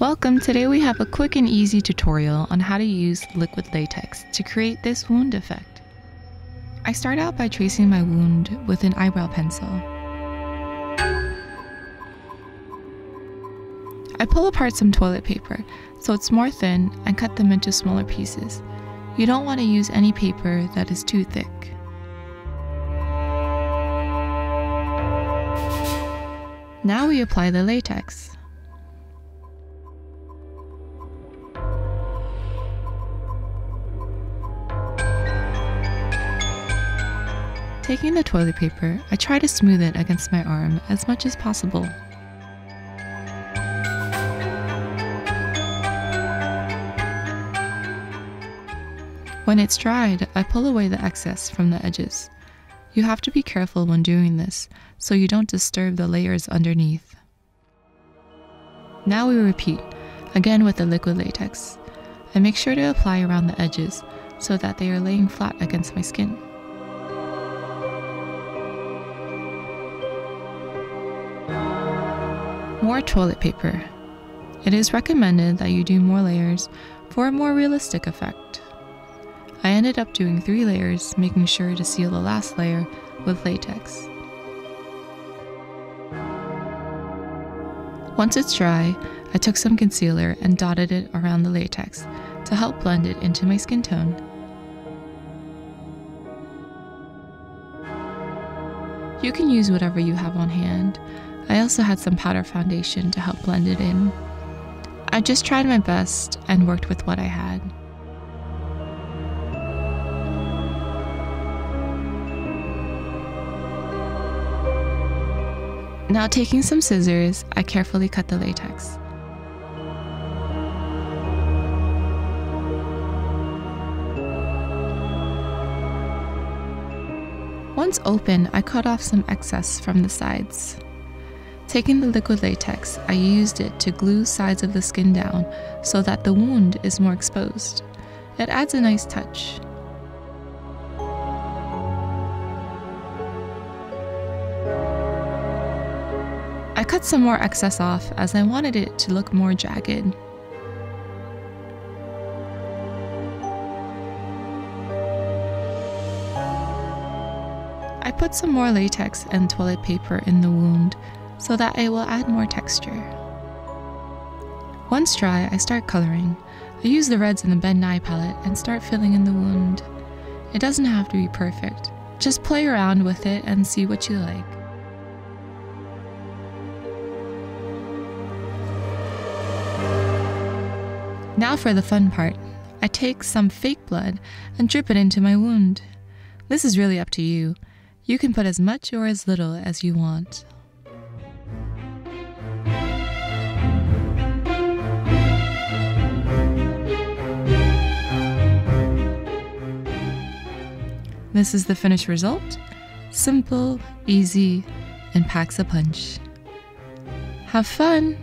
Welcome! Today we have a quick and easy tutorial on how to use liquid latex to create this wound effect. I start out by tracing my wound with an eyebrow pencil. I pull apart some toilet paper so it's more thin and cut them into smaller pieces. You don't want to use any paper that is too thick. Now we apply the latex. Taking the toilet paper, I try to smooth it against my arm as much as possible. When it's dried, I pull away the excess from the edges. You have to be careful when doing this, so you don't disturb the layers underneath. Now we repeat, again with the liquid latex. I make sure to apply around the edges so that they are laying flat against my skin. More toilet paper. It is recommended that you do more layers for a more realistic effect. I ended up doing 3 layers, making sure to seal the last layer with latex. Once it's dry, I took some concealer and dotted it around the latex to help blend it into my skin tone. You can use whatever you have on hand. I also had some powder foundation to help blend it in. I just tried my best and worked with what I had. Now taking some scissors, I carefully cut the latex. Once open, I cut off some excess from the sides. Taking the liquid latex, I used it to glue sides of the skin down so that the wound is more exposed. It adds a nice touch. I cut some more excess off as I wanted it to look more jagged. I put some more latex and toilet paper in the wound so that it will add more texture. Once dry, I start coloring. I use the reds in the Ben Nye palette and start filling in the wound. It doesn't have to be perfect. Just play around with it and see what you like. Now for the fun part. I take some fake blood and drip it into my wound. This is really up to you. You can put as much or as little as you want. This is the finished result. Simple, easy, and packs a punch. Have fun!